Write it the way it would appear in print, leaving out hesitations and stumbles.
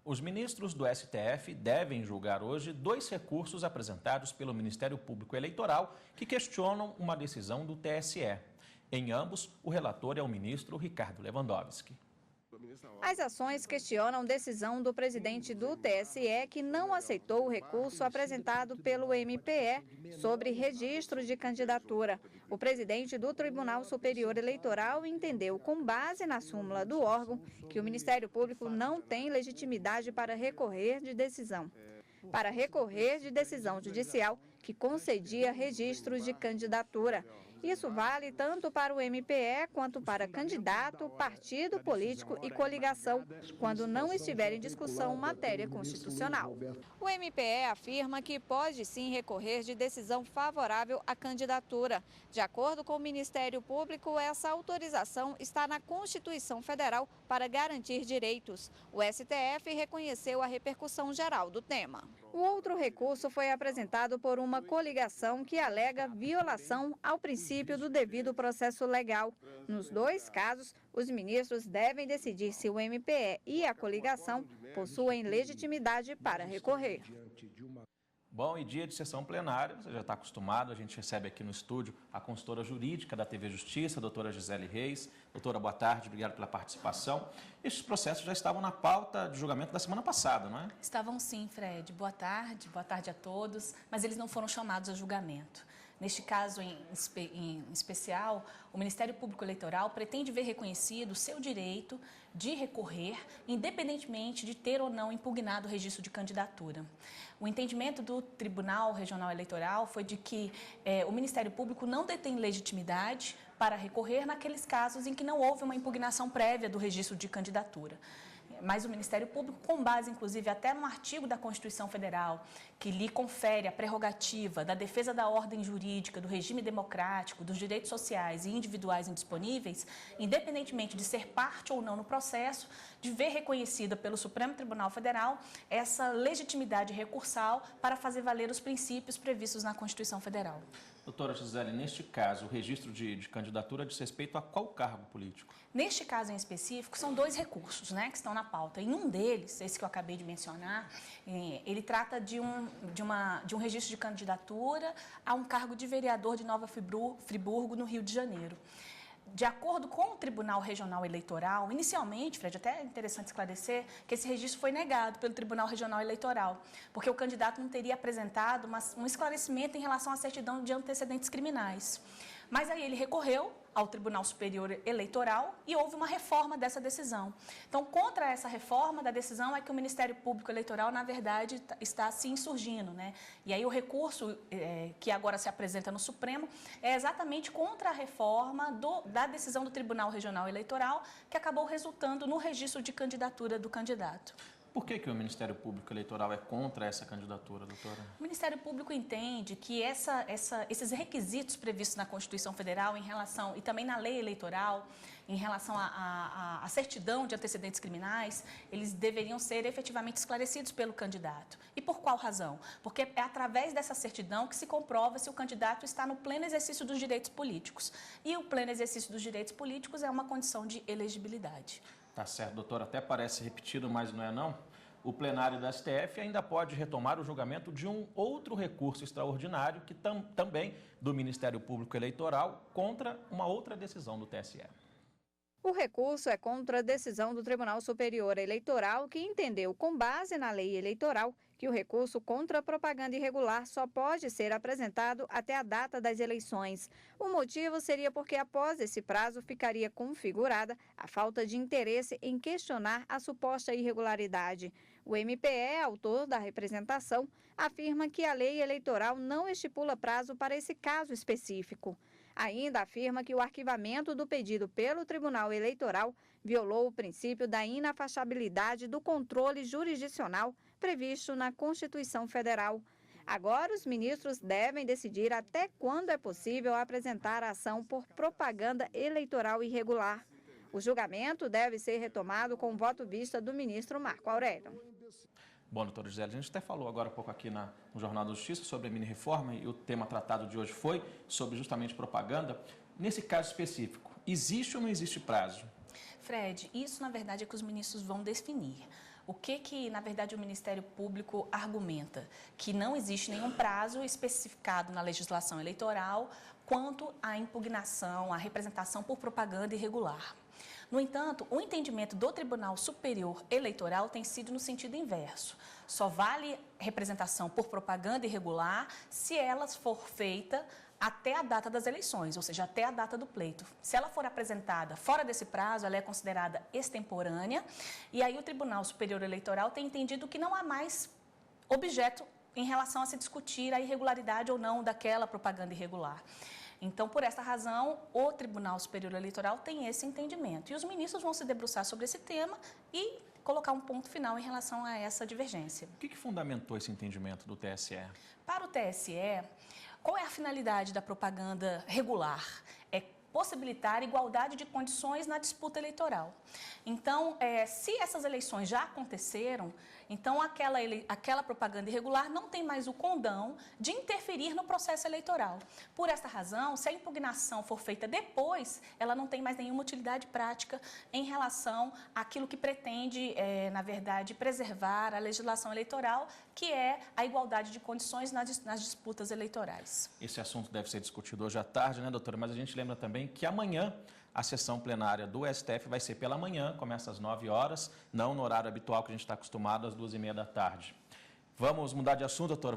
Os ministros do STF devem julgar hoje 2 recursos apresentados pelo Ministério Público Eleitoral que questionam uma decisão do TSE. Em ambos, o relator é o ministro Ricardo Lewandowski. As ações questionam decisão do presidente do TSE que não aceitou o recurso apresentado pelo MPE sobre registro de candidatura. O presidente do Tribunal Superior Eleitoral entendeu, com base na súmula do órgão, que o Ministério Público não tem legitimidade para recorrer de decisão. Para recorrer de decisão judicial que concedia registros de candidatura. Isso vale tanto para o MPE quanto para candidato, partido político e coligação, quando não estiver em discussão matéria constitucional. O MPE afirma que pode sim recorrer de decisão favorável à candidatura. De acordo com o Ministério Público, essa autorização está na Constituição Federal para garantir direitos. O STF reconheceu a repercussão geral do tema. O outro recurso foi apresentado por uma coligação que alega violação ao princípio do devido processo legal. Nos 2 casos, os ministros devem decidir se o MPE e a coligação possuem legitimidade para recorrer. Bom, e dia de sessão plenária, você já está acostumado, a gente recebe aqui no estúdio a consultora jurídica da TV Justiça, a doutora Gisele Reis. Doutora, boa tarde, obrigado pela participação. Estes processos já estavam na pauta de julgamento da semana passada, não é? Estavam sim, Fred. Boa tarde a todos, mas eles não foram chamados a julgamento. Neste caso em especial, o Ministério Público Eleitoral pretende ver reconhecido o seu direito de recorrer, independentemente de ter ou não impugnado o registro de candidatura. O entendimento do Tribunal Regional Eleitoral foi de que o Ministério Público não detém legitimidade para recorrer naqueles casos em que não houve uma impugnação prévia do registro de candidatura. Mas o Ministério Público, com base, inclusive, até no artigo da Constituição Federal, que lhe confere a prerrogativa da defesa da ordem jurídica, do regime democrático, dos direitos sociais e individuais indisponíveis, independentemente de ser parte ou não no processo, de ver reconhecida pelo Supremo Tribunal Federal essa legitimidade recursal para fazer valer os princípios previstos na Constituição Federal. Doutora Gisele, neste caso, o registro de candidatura diz respeito a qual cargo político? Neste caso em específico, são 2 recursos, né, que estão na pauta. Em um deles, esse que eu acabei de mencionar, ele trata de um registro de candidatura a um cargo de vereador de Nova Friburgo, no Rio de Janeiro. De acordo com o Tribunal Regional Eleitoral, inicialmente, Fred, até é interessante esclarecer que esse registro foi negado pelo Tribunal Regional Eleitoral, porque o candidato não teria apresentado um esclarecimento em relação à certidão de antecedentes criminais. Mas aí ele recorreu ao Tribunal Superior Eleitoral e houve uma reforma dessa decisão. Então, contra essa reforma da decisão é que o Ministério Público Eleitoral, na verdade, está se insurgindo, né? E aí o recurso que agora se apresenta no Supremo é exatamente contra a reforma da decisão do Tribunal Regional Eleitoral, que acabou resultando no registro de candidatura do candidato. Por que o Ministério Público Eleitoral é contra essa candidatura, doutora? O Ministério Público entende que esses requisitos previstos na Constituição Federal e também na lei eleitoral, em relação à certidão de antecedentes criminais, eles deveriam ser efetivamente esclarecidos pelo candidato. E por qual razão? Porque é através dessa certidão que se comprova se o candidato está no pleno exercício dos direitos políticos. E o pleno exercício dos direitos políticos é uma condição de elegibilidade. Tá certo, doutora. Até parece repetido, mas não é não. O plenário da STF ainda pode retomar o julgamento de um outro recurso extraordinário, que também do Ministério Público Eleitoral, contra uma outra decisão do TSE. O recurso é contra a decisão do Tribunal Superior Eleitoral, que entendeu, com base na lei eleitoral, que o recurso contra a propaganda irregular só pode ser apresentado até a data das eleições. O motivo seria porque, após esse prazo, ficaria configurada a falta de interesse em questionar a suposta irregularidade. O MPE, autor da representação, afirma que a lei eleitoral não estipula prazo para esse caso específico. Ainda afirma que o arquivamento do pedido pelo Tribunal Eleitoral violou o princípio da inafastabilidade do controle jurisdicional previsto na Constituição Federal. Agora, os ministros devem decidir até quando é possível apresentar a ação por propaganda eleitoral irregular. O julgamento deve ser retomado com o voto vista do ministro Marco Aurélio. Bom, doutora Gisele, a gente até falou agora há pouco aqui no Jornal da Justiça sobre a mini-reforma e o tema tratado de hoje foi sobre justamente propaganda. Nesse caso específico, existe ou não existe prazo? Fred, isso na verdade é que os ministros vão definir. O que, na verdade, o Ministério Público argumenta? Que não existe nenhum prazo especificado na legislação eleitoral quanto à impugnação, à representação por propaganda irregular. No entanto, o entendimento do Tribunal Superior Eleitoral tem sido no sentido inverso. Só vale representação por propaganda irregular se ela for feita até a data das eleições, ou seja, até a data do pleito. Se ela for apresentada fora desse prazo, ela é considerada extemporânea, e aí o Tribunal Superior Eleitoral tem entendido que não há mais objeto em relação a se discutir a irregularidade ou não daquela propaganda irregular. Então, por essa razão, o Tribunal Superior Eleitoral tem esse entendimento. E os ministros vão se debruçar sobre esse tema e colocar um ponto final em relação a essa divergência. O que fundamentou esse entendimento do TSE? Para o TSE, qual é a finalidade da propaganda regular? É possibilitar igualdade de condições na disputa eleitoral. Então, se essas eleições já aconteceram, então aquela propaganda irregular não tem mais o condão de interferir no processo eleitoral. Por esta razão, se a impugnação for feita depois, ela não tem mais nenhuma utilidade prática em relação àquilo que pretende, na verdade, preservar a legislação eleitoral, que é a igualdade de condições nas disputas eleitorais. Esse assunto deve ser discutido hoje à tarde, né, doutora? Mas a gente lembra também que amanhã a sessão plenária do STF vai ser pela manhã, começa às 9 horas, não no horário habitual que a gente está acostumado, às 2h30 da tarde. Vamos mudar de assunto, doutora?